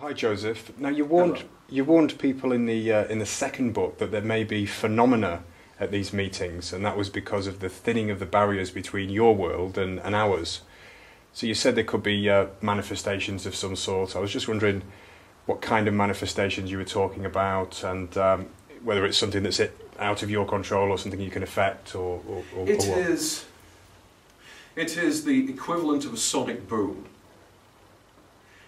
Hi, Joseph. Now Hello. you warned people in the second book that there may be phenomena at these meetings, and that was because of the thinning of the barriers between your world and ours. So you said there could be manifestations of some sort. I was just wondering what kind of manifestations you were talking about, and whether it's something that's out of your control or something you can affect, or It what. is the equivalent of a sonic boom.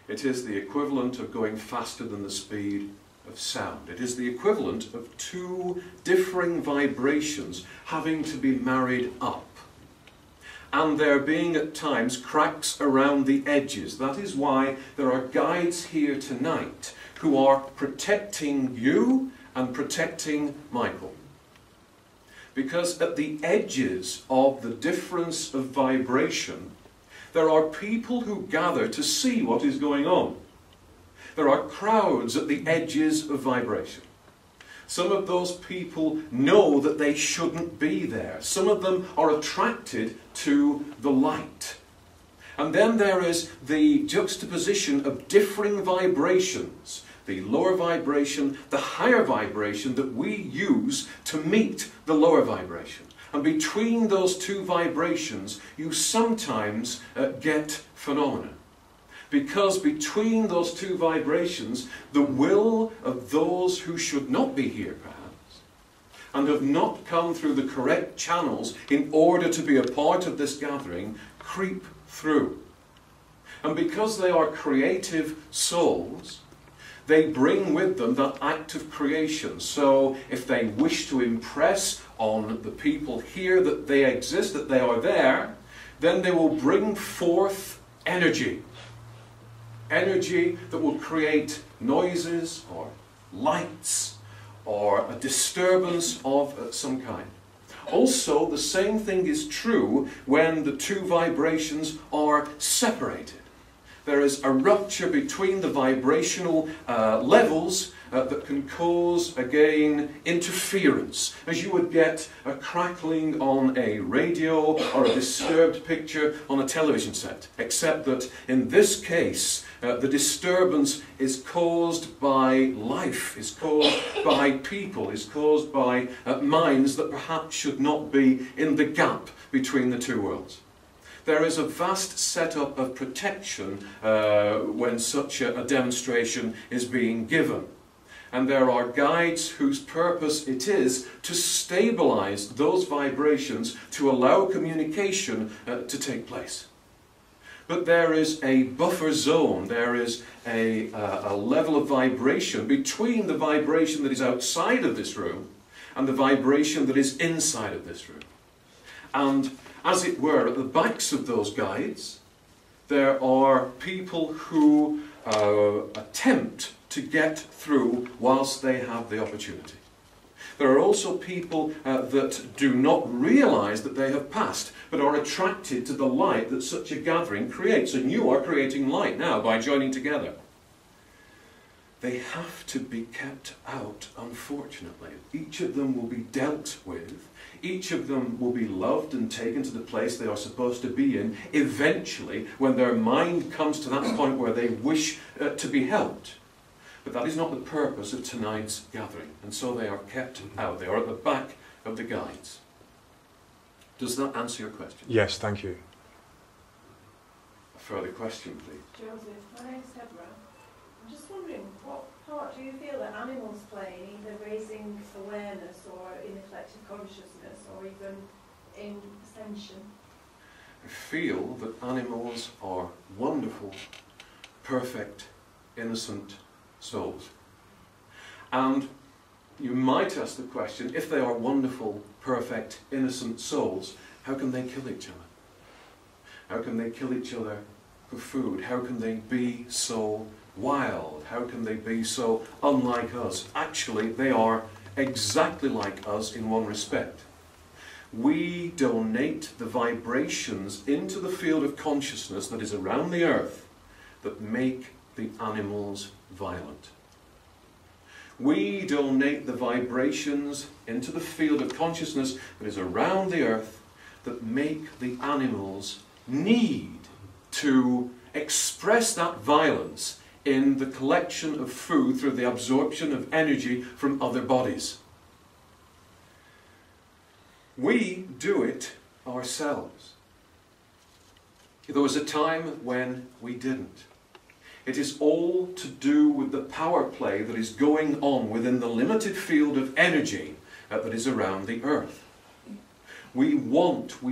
It is the equivalent of going faster than the speed of sound. It is the equivalent of two differing vibrations having to be married up. And there being at times cracks around the edges. That is why there are guides here tonight who are protecting you and protecting Michael. Because at the edges of the difference of vibration, there are people who gather to see what is going on. There are crowds at the edges of vibration. Some of those people know that they shouldn't be there. Some of them are attracted to the light. And then there is the juxtaposition of differing vibrations. The lower vibration, the higher vibration that we use to meet the lower vibration. And between those two vibrations, you sometimes get phenomena. Because between those two vibrations, the will of those who should not be here, perhaps, and have not come through the correct channels in order to be a part of this gathering, creep through. And because they are creative souls, they bring with them that act of creation. So if they wish to impress on the people here that they exist, that they are there, then they will bring forth energy. Energy that will create noises or lights or a disturbance of some kind. Also, the same thing is true when the two vibrations are separated. There is a rupture between the vibrational levels that can cause, again, interference. As you would get a crackling on a radio or a disturbed picture on a television set. Except that in this case, the disturbance is caused by life, is caused by people, is caused by minds that perhaps should not be in the gap between the two worlds. There is a vast setup of protection when such a demonstration is being given. And there are guides whose purpose it is to stabilize those vibrations to allow communication to take place. But there is a buffer zone, there is a level of vibration between the vibration that is outside of this room and the vibration that is inside of this room. And as it were, at the backs of those guides, there are people who attempt to get through whilst they have the opportunity. There are also people that do not realize that they have passed, but are attracted to the light that such a gathering creates. And you are creating light now by joining together. They have to be kept out, unfortunately. Each of them will be dealt with. Each of them will be loved and taken to the place they are supposed to be in, eventually, when their mind comes to that point where they wish to be helped. But that is not the purpose of tonight's gathering, and so they are kept out. They are at the back of the guides. Does that answer your question? Yes, thank you. A further question, please. Joseph, my name's Deborah. I'm just wondering, what part do you feel that animals play in either raising awareness or in collective consciousness or even in ascension? I feel that animals are wonderful, perfect, innocent souls. And you might ask the question, if they are wonderful, perfect, innocent souls, how can they kill each other? How can they kill each other for food? How can they be so wild? How can they be so unlike us? Actually, they are exactly like us in one respect. We donate the vibrations into the field of consciousness that is around the earth that make the animals violent. We donate the vibrations into the field of consciousness that is around the earth that make the animals need to express that violence in the collection of food through the absorption of energy from other bodies. We do it ourselves. There was a time when we didn't. It is all to do with the power play that is going on within the limited field of energy that is around the earth. We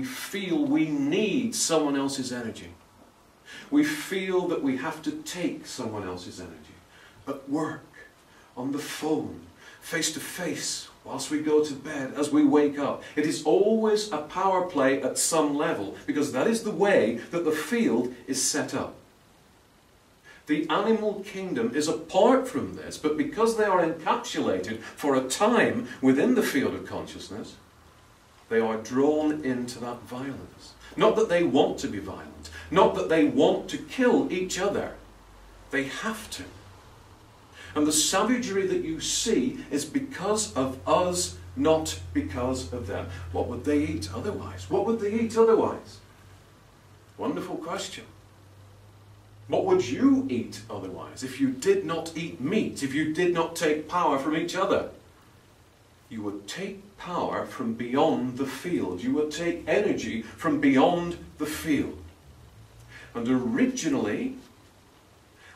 feel we need someone else's energy. We feel that we have to take someone else's energy. At work, on the phone, face to face, whilst we go to bed, as we wake up. It is always a power play at some level, because that is the way that the field is set up. The animal kingdom is apart from this, but because they are encapsulated for a time within the field of consciousness, they are drawn into that violence. Not that they want to be violent, not that they want to kill each other. They have to. And the savagery that you see is because of us, not because of them. What would they eat otherwise? What would they eat otherwise? Wonderful question. What would you eat otherwise if you did not eat meat, if you did not take power from each other? You would take power from beyond the field. You would take energy from beyond the field. And originally,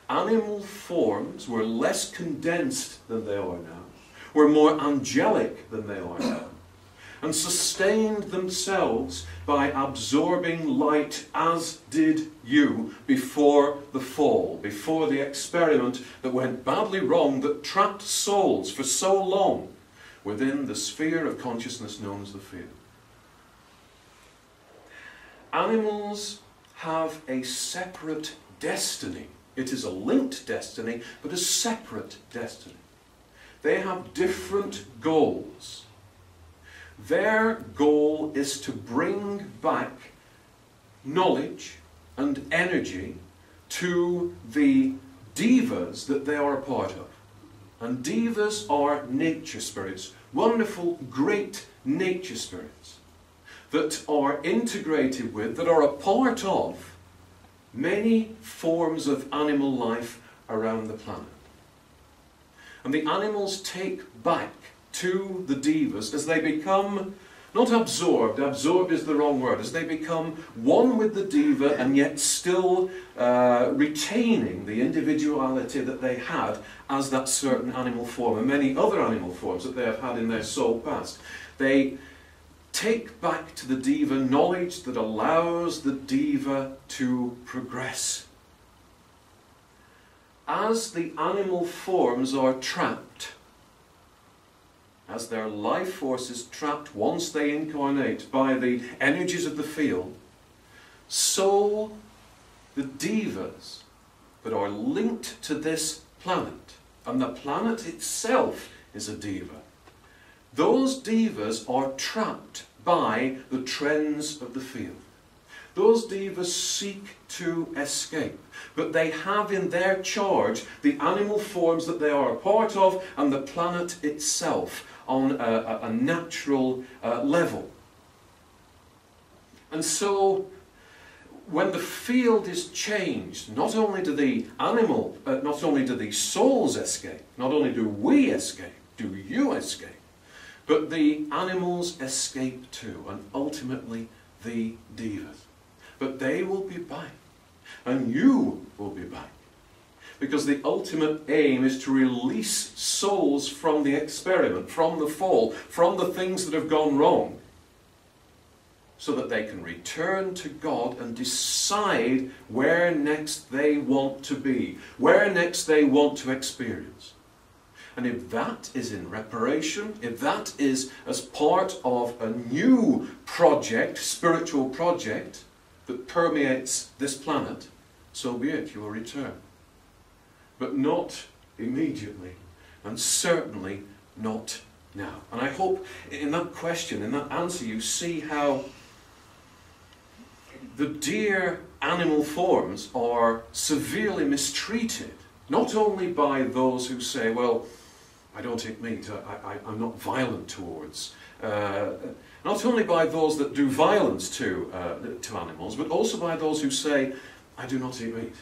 animal forms were less condensed than they are now, were more angelic than they are now, and sustained themselves by absorbing light, as did you before the fall, before the experiment that went badly wrong, that trapped souls for so long within the sphere of consciousness known as the field. Animals have a separate destiny. It is a linked destiny, but a separate destiny. They have different goals. Their goal is to bring back knowledge and energy to the devas that they are a part of. And devas are nature spirits, wonderful, great nature spirits that are integrated with, that are a part of many forms of animal life around the planet. And the animals take back to the devas as they become, not absorbed is the wrong word, as they become one with the deva and yet still retaining the individuality that they had as that certain animal form and many other animal forms that they have had in their soul past. They take back to the deva knowledge that allows the deva to progress. As the animal forms are trapped, as their life force is trapped once they incarnate by the energies of the field, so the devas that are linked to this planet, and the planet itself is a deva, those devas are trapped by the trends of the field. Those devas seek to escape, but they have in their charge the animal forms that they are a part of and the planet itself on a natural level. And so, when the field is changed, not only do the souls escape, not only do we escape, do you escape, but the animals escape too, and ultimately the devas. But they will be back, and you will be back. Because the ultimate aim is to release souls from the experiment, from the fall, from the things that have gone wrong, so that they can return to God and decide where next they want to be, where next they want to experience. And if that is in reparation, if that is as part of a new project, spiritual project, that permeates this planet, so be it, you will return. But not immediately, and certainly not now. And I hope in that question, in that answer, you see how the dear animal forms are severely mistreated, not only by those who say, well, I don't eat meat, I'm not violent towards, not only by those that do violence to animals, but also by those who say, I do not eat meat.